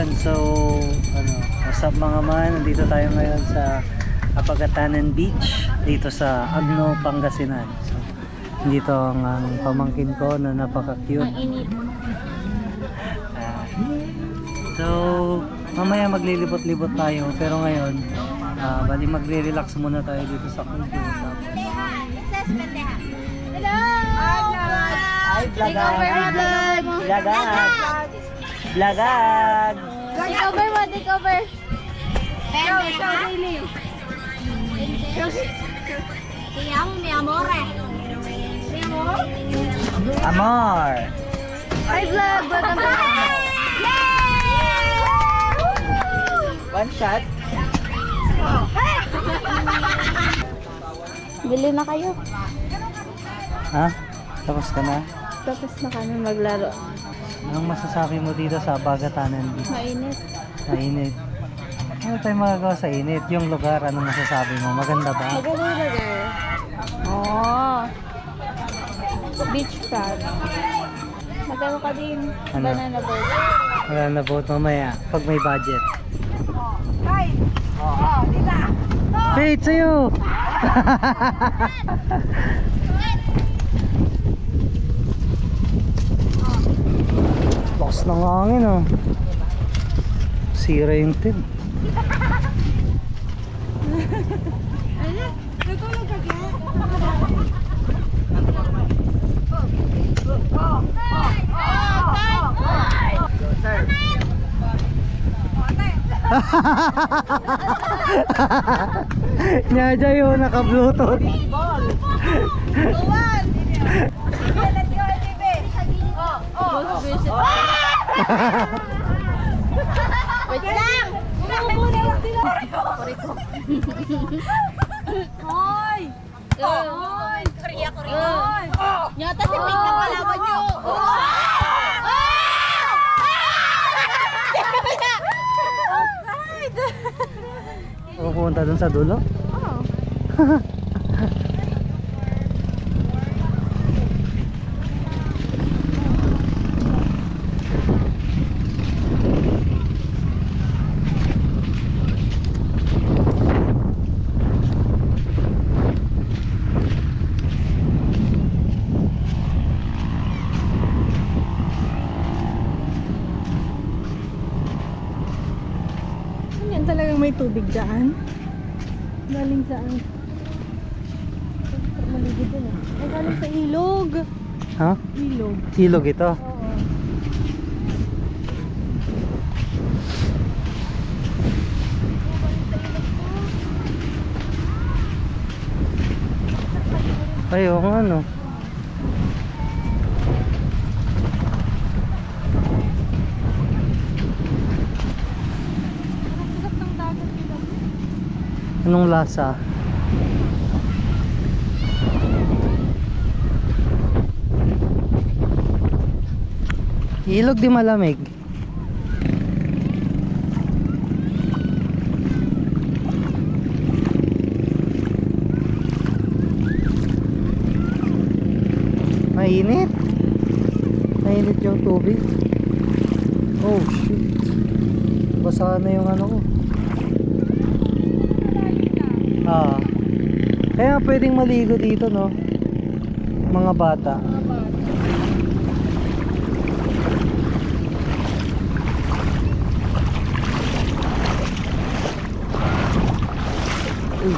Ayan, so ano, what's up mga man, nandito tayo ngayon sa Apagatanan Beach dito sa Agno, Pangasinan. So, dito ang pamangkin ko na napaka-cute. Ang init. So, mamaya maglilibot-libot tayo, pero ngayon bali magre-relax muna tayo dito sa Kubo. Hello! Hi, Take over mo, vlog! Vlogag! Take over mo, take over! Show, Daily! Te amo, mi amore! Mi amor? Amor! Hi, vlog! Welcome to One shot. Bili na kayo. Ha? Tapos ka na? Tapos na kami maglaro. Anong masasabi mo dito sa Apagatanan Beach? Mainit. Mainit. Ano tayo magagawa sa init? Yung lugar, anong masasabi mo? Maganda ba? Maganda yung lugar. Oo. Beach front. Magkano ka din? Ano? Banana boat. Wala na boat mamaya pag may budget. Wait, sa'yo! Lakas ng hangin oh. Sira yung tin. Nyadya yun, naka-bluetooth. Wait lang! Umumuna lang sila! Hoy! Hoy! Korea! Nyata si Pink na kalaban nyo! Pupunta dun sa dulo? Oo. Yan talagang may tubig dyan. Galing saan? Maligid din eh. Ay, galing sa ilog. Ha? Ilog. Ilog ito. Oo. Ay, oo nga no. Sarap ng dagat nila. Anong lasa? Ilog di malamig. Mainit. Mainit yung tubig. Oh shit. Basa na yung ano ko. Ah. Kaya pwedeng maligo dito no. Mga bata. Uy.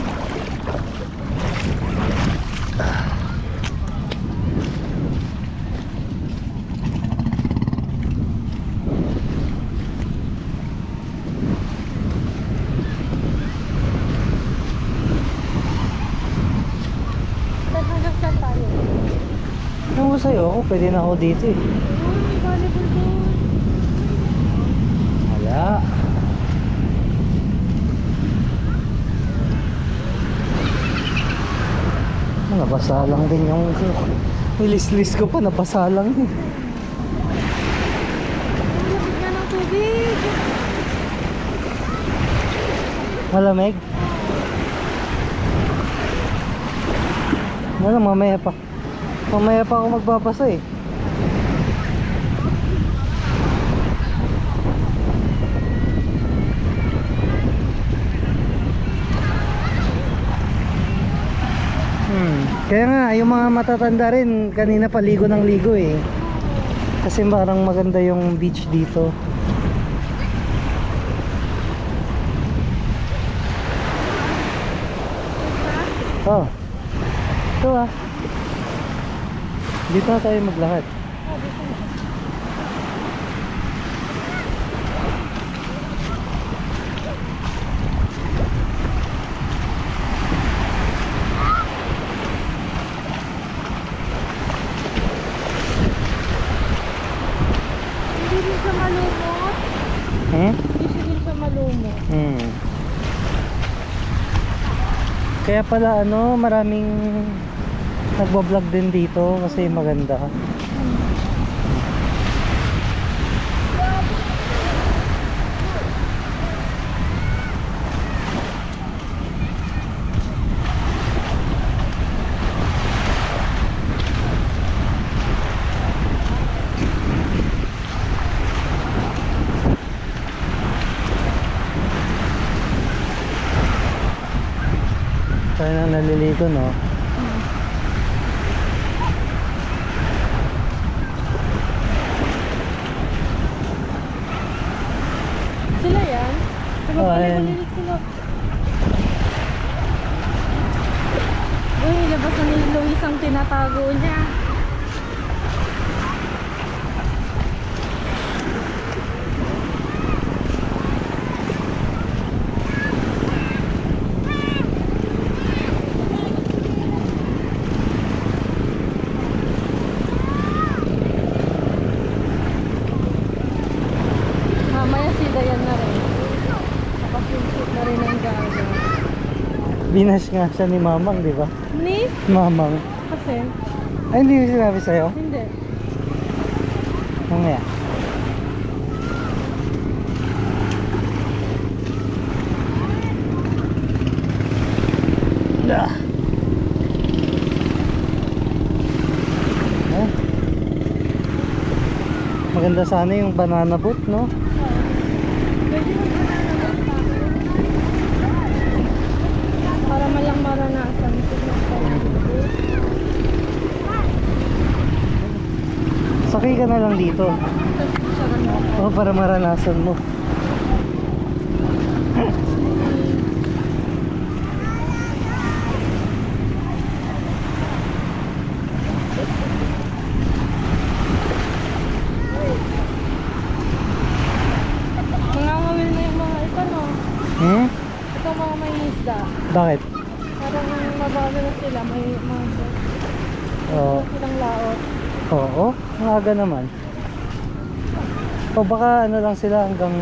Hanggang saan tayo? Ano mo sa'yo? Ako pwede na ako dito eh. Volleyball doon. Wala. Nabasa lang din yung nilis-lis ko pa, nabasa lang din. Ang lapit nga ng tubig. Malamig? Wala, mamaya pa. Mamaya pa ako magbabasa eh. Kaya nga, yung mga matatanda rin, kanina paligo ng ligo eh. Kasi parang maganda yung beach dito. Oh. Ito ah. Dito na tayo maglakad. Hindi rin siya malumot. Hmm? Hindi rin siya malumot. Hmm. Kaya pala ano, maraming nagbo-vlog din dito kasi maganda. Tayo na naliligo, no? Sila yan? Oh, ayan. Tumabalik sila. Uy, labas na ni Luis ang tinatago niya. Mamaya si Dayan na rin. Nakapinsit na rin ang gaga. Binash nga siya ni Mamang, di ba? Ni? Mamang. Kasi? Ay, hindi mo sinabi sa'yo? Hindi. Mamaya. Ah. Ah. Maganda sana yung banana boat, no? Pwede mo para malang maranasan. Sakay ka na lang dito. Oh, para maranasan mo. Mangangawil na yung mga ito, no? Hmm? Ito mga may isda. Bakit? Parang mabago na sila. May mga Oo. silang laot. Oo, ang aga naman. O baka ano lang sila hanggang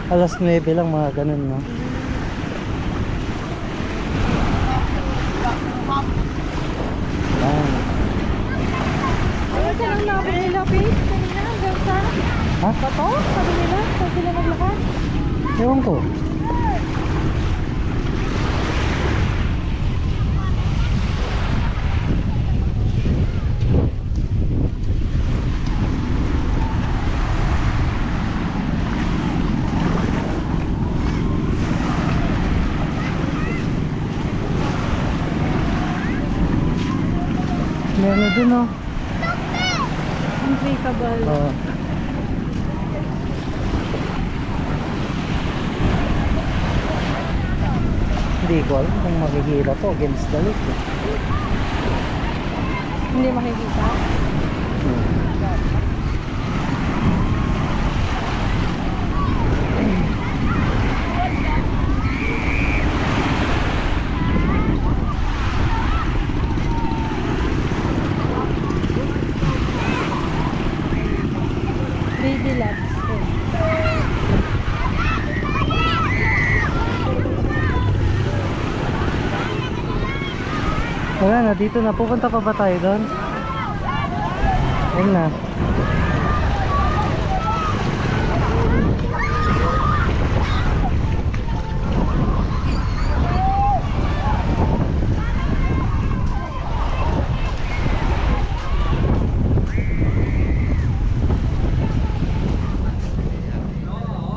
alas 9 lang, mga ganun, no? Yan. Ayun silang nabi nila, Pete. Kanina hanggang sa Ha? bato. Sabi nila, saan sila naglakad? Ewan ko. May ano dun, oh. Unbreakable. Oo. Hindi ko alam kung makikita to against the lake, eh. Hindi makikita. Baby labs. Wala na, dito na. Pupunta pa ba tayo doon? Ayun na.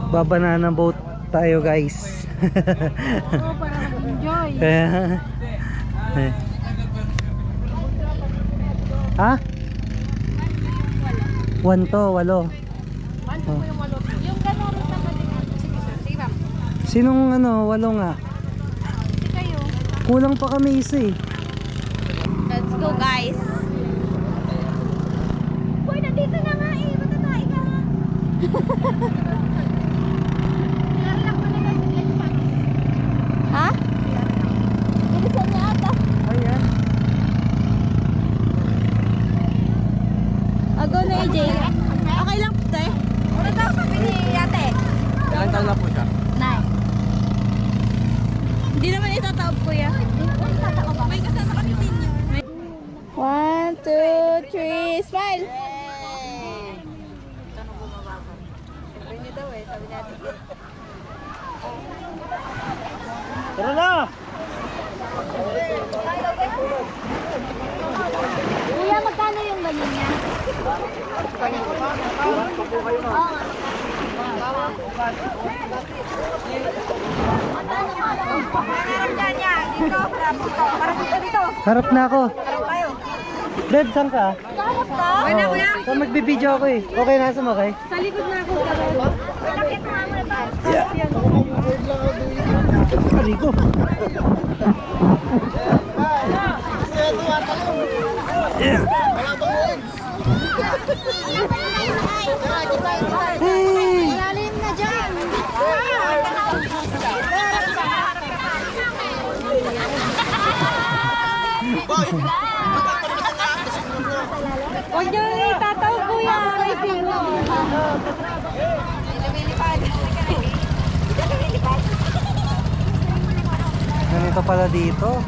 Babanana boat tayo, guys. Oo, para mag-enjoy. Kaya Ha? 1 to, 8. Yung walo. Yung gano'n rin naman din. Sige sir, sige ma'am. Sinong 8 nga? Sige kayo. Kulang pa kami isa eh. Let's go guys. Uy, nandito na nga eh. Matatay ka nga. Ha? Bilisan niya ata. Ayan. Go na AJ. Okay lang po tayo. Ano daw sabi ni ate? Ilang taon na po siya? 9. Hindi naman itataob kuya. May kasama kami senior. 1, 2, 3, smile! Hindi daw eh, sabi natin. Tara na! Kuya, magkano yung ganyan niya? Oo. Harap dyan niya. Dito. Harap dito. Harap na ako. Harap tayo. Dad, saan ka? Harap ka? Oo. So, magbibideo ako eh. Okay na, sumakay? Sa likod na ako. Lakit mo nga muna tayo. Aligo. Hey! Malalim na dyan. Huwag niyo itataw kuya. May pino. Lumilipad. Lumilipad. Ganito pala dito.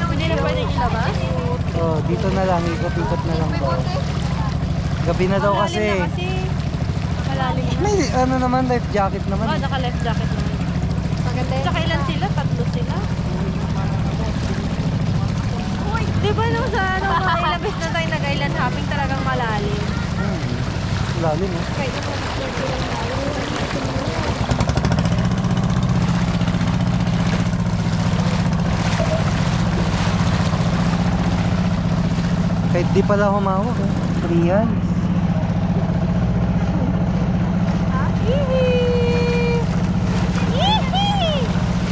Hindi na pwede ilabas? Oh, dito na lang. Ikot-ikot na lang to. Gabi na daw kasi. Malalim na. May naman, life jacket naman. Oh, naka-life jacket naman. Maganda yun. Tsaka ilan sila? 3 sila? Uy, di ba nung sa mga ilang beses na tayo nag-island hopping talagang malalim? Lalim eh. Kahit di pala humawak eh. 3 hands. Yee!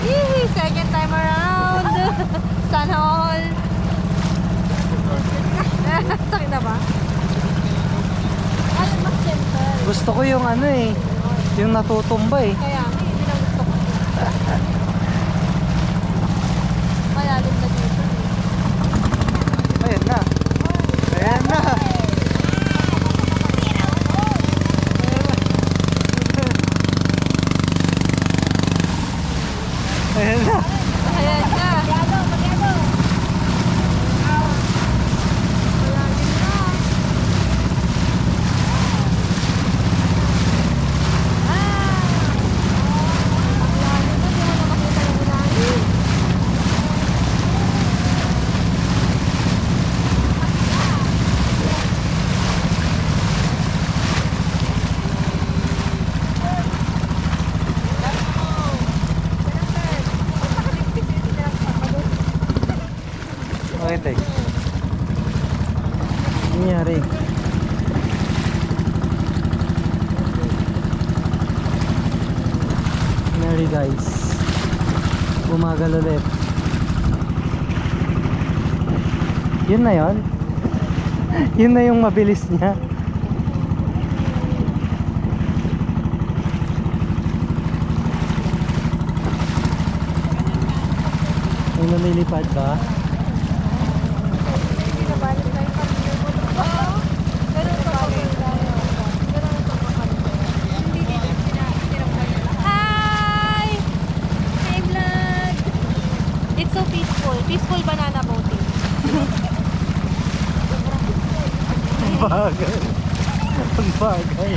Yee! Second time around! Sana all! Sakit na ba? Mas simple. Gusto ko yung yung natutumba eh. Kaya nga, yun ang gusto ko. Malalim na dito. Ayan na. Ayan na. Ayan na. Ayan na. Okay, tek. Nangyari. Nangyari guys. Bumagal ulit. Yun na yun? Yun na yung mabilis niya. May lumilipad ba? Hi! Hi vlog! It's so peaceful. Peaceful banana boating. Ang bagay. Ang bagay.